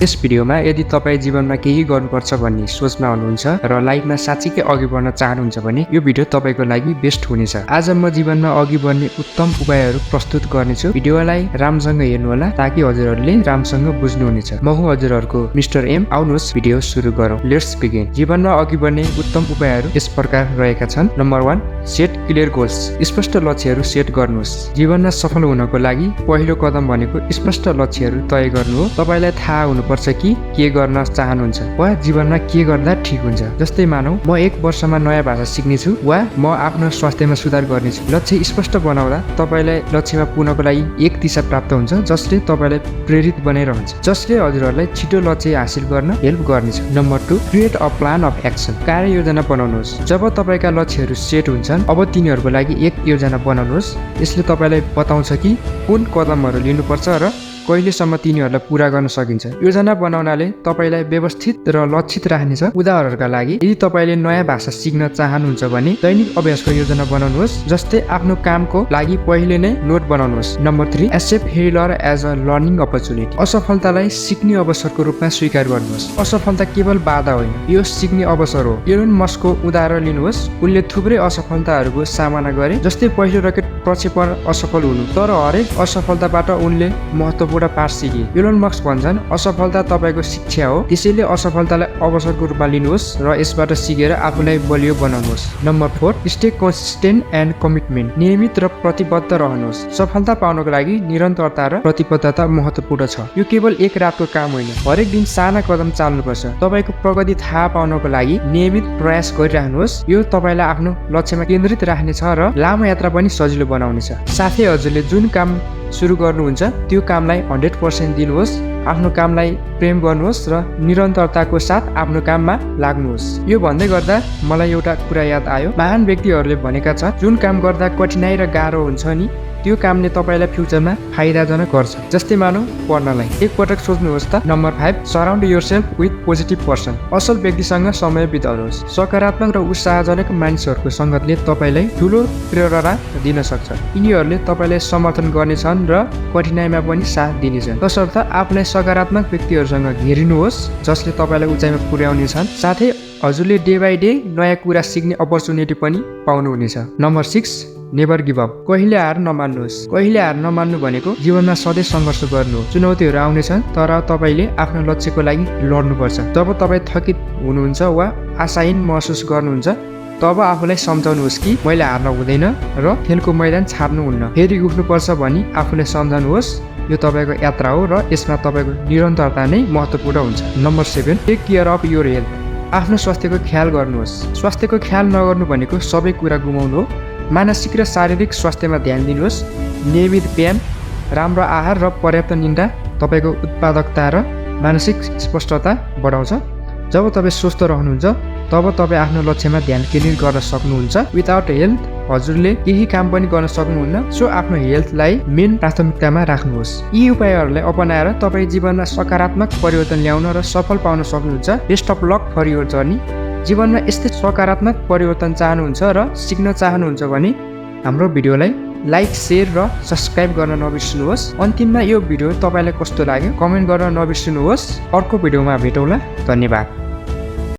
यस भिडियोमा यदि तपाईँ जीवनमा केही गर्नुपर्छ भन्ने सोचमा हुनुहुन्छ र लाइफमा साँच्चीकै अघि बढ्न चाहनुहुन्छ भने यो भिडियो तपाईँको लागि बेस्ट हुनेछ। आज म जीवनमा अघि बढ्ने उत्तम उपायहरू प्रस्तुत गर्नेछु। भिडियोलाई राम्रोसँग हेर्नुहोला ताकि हजुरहरूले राम्रोसँग बुझ्नुहुनेछ। म हुँ हजुरहरूको मिस्टर एम। आउनुहोस् भिडियो सुरु गरौँ। Let's begin. जीवनमा अघि बढ्ने उत्तम उपायहरू यस प्रकार रहेका छन्। Number 1, set clear goals. स्पष्ट लक्ष्यहरू सेट गर्नुहोस्। जीवनमा सफल हुनको लागि पहिलो कदम भनेको स्पष्ट लक्ष्यहरू तय गर्नु हो। तपाईँलाई थाहा हुनुपर्छ कि के गर्न चाहनुहुन्छ वा जीवनमा के गर्दा ठिक हुन्छ। जस्तै मानौ म 1 वर्षमा नयाँ भाषा सिक्नेछु वा म आफ्नो स्वास्थ्यमा सुधार गर्नेछु। लक्ष्य स्पष्ट बनाउँदा तपाईँलाई लक्ष्यमा पुग्नको लागि एक दिशा प्राप्त हुन्छ जसले तपाईँलाई प्रेरित बनाइरहन्छ, जसले हजुरहरूलाई छिटो लक्ष्य हासिल गर्न हेल्प गर्नेछ। Number 2, create a plan of action. कार्ययोजना बनाउनुहोस्। जब तपाईँका लक्ष्यहरू सेट हुन्छन् अब तिनीहरूको लागि एक योजना बनाउनुहोस्। यसले तपाईँलाई बताउँछ कि कुन कदमहरू लिनुपर्छ र कहिलेसम्म तिनीहरूलाई पूरा गर्न सकिन्छ। योजना बनाउनाले तपाईँलाई व्यवस्थित र लक्षित राख्नेछ। उदाहरणका लागि यदि तपाईँले नयाँ भाषा सिक्न चाहनुहुन्छ भने दैनिक अभ्यासको योजना बनाउनुहोस्, जस्तै आफ्नो कामको लागि पहिले नै नोट बनाउनुहोस्। Number 3, accept failure as a learning opportunity. असफलतालाई सिक्ने अवसरको रूपमा स्वीकार गर्नुहोस्। असफलता केवल बाधा होइन, यो सिक्ने अवसर हो। एलोन मस्कको उदाहरण लिनुहोस्। उनले थुप्रै असफलताहरूको सामना गरे, जस्तै पहिलो रकेट प्रक्षेपण असफल हुनु, तर हरेक असफलताबाट उनले महत्त्वपूर्ण पाठ सिके। एलोन मस्क भन्छन्, असफलता तपाईँको शिक्षा हो, त्यसैले असफलतालाई अवसरको रूपमा लिनुहोस् र यसबाट सिकेर आफूलाई बलियो बनाउनुहोस्। Number 4, stay consistent and commitment. नियमित र प्रतिबद्ध रहनुहोस्। सफलता पाउनको लागि निरन्तरता र प्रतिबद्धता महत्त्वपूर्ण छ। यो केवल एक रातको काम होइन, हरेक दिन साना कदम चाल्नुपर्छ। तपाईँको प्रगति थाहा पाउनको लागि नियमित प्रयास गरिराख्नुहोस्। यो तपाईँलाई आफ्नो लक्ष्यमा केन्द्रित राख्नेछ र लामो यात्रा पनि सजिलो बनाउनेछ। साथै हजुरले जुन काम सुरु गर्नुहुन्छ त्यो कामलाई 100% दिनुहोस्। आफ्नो कामलाई प्रेम गर्नुहोस् र निरन्तरताको साथ आफ्नो काममा लाग्नुहोस्। यो भन्दै गर्दा मलाई एउटा कुरा याद आयो। महान व्यक्तिहरूले भनेका छन्, जुन काम गर्दा कठिनाइ र गाह्रो हुन्छ नि त्यो कामले तपाईँलाई फ्युचरमा फाइदाजनक गर्छ। जस्तै मानौ पढ्नलाई। एक पटक सोच्नुहोस् त। Number 5, surround yourself with positive person. असल व्यक्तिसँग समय बिताउनुहोस्। सकारात्मक र उत्साहजनक मानिसहरूको सङ्गतले तपाईँलाई ठुलो प्रेरणा दिन सक्छ। यिनीहरूले तपाईँलाई समर्थन गर्नेछन् र कठिनाइमा पनि साथ दिनेछन्। तसर्थ आफूलाई सकारात्मक व्यक्तिहरूसँग घेरिनुहोस् जसले तपाईँलाई उचाइमा पुर्याउनेछन्। साथै हजुरले डे बाई डे नयाँ कुरा सिक्ने अपर्च्युनिटी पनि पाउनुहुनेछ। Number 6, never give up. कहिले हार नमान्नुहोस्। कहिले हार नमान्नु भनेको जीवनमा सधैँ सङ्घर्ष गर्नु हो। चुनौतीहरू आउनेछन् तर तपाईँले आफ्नो लक्ष्यको लागि लड्नुपर्छ। जब तपाईँ थकित हुनुहुन्छ वा आशाहीन महसुस गर्नुहुन्छ तब आफूलाई सम्झाउनुहोस् कि मैले हार्न हुँदैन र खेलको मैदान छाड्नुहुन्न, फेरि उठ्नुपर्छ भनी आफूलाई सम्झाउनुहोस्। यो तपाईँको यात्रा हो र यसमा तपाईँको निरन्तरता नै महत्त्वपूर्ण हुन्छ। Number 7, take care of your health. आफ्नो स्वास्थ्यको ख्याल गर्नुहोस्। स्वास्थ्यको ख्याल नगर्नु भनेको सबै कुरा गुमाउनु हो। मानसिक र शारीरिक स्वास्थ्यमा ध्यान दिनुहोस्। नियमित व्यायाम, राम्रो आहार र पर्याप्त निद्रा तपाईँको उत्पादकता र मानसिक स्पष्टता बढाउँछ। जब तपाईँ स्वस्थ रहनुहुन्छ तब तपाईँ आफ्नो लक्ष्यमा ध्यान केन्द्रित गर्न सक्नुहुन्छ। विदाउट हेल्थ हजुरले केही काम पनि गर्न सक्नुहुन्न। सो आफ्नो हेल्थलाई मेन प्राथमिकतामा राख्नुहोस्। यी उपायहरूलाई अपनाएर तपाईँ जीवनमा सकारात्मक परिवर्तन ल्याउन र सफल पाउन सक्नुहुन्छ। Best of luck for your journey. जीवनमा यस्तै सकारात्मक परिवर्तन चाहनुहुन्छ र सिक्न चाहनुहुन्छ भने हाम्रो भिडियोलाई लाइक, सेयर र सब्सक्राइब गर्न नबिर्सिनुहोस्। अन्तिममा यो भिडियो तपाईँलाई कस्तो लाग्यो कमेन्ट गर्न नबिर्सिनुहोस्। अर्को भिडियोमा भेटौँला। धन्यवाद।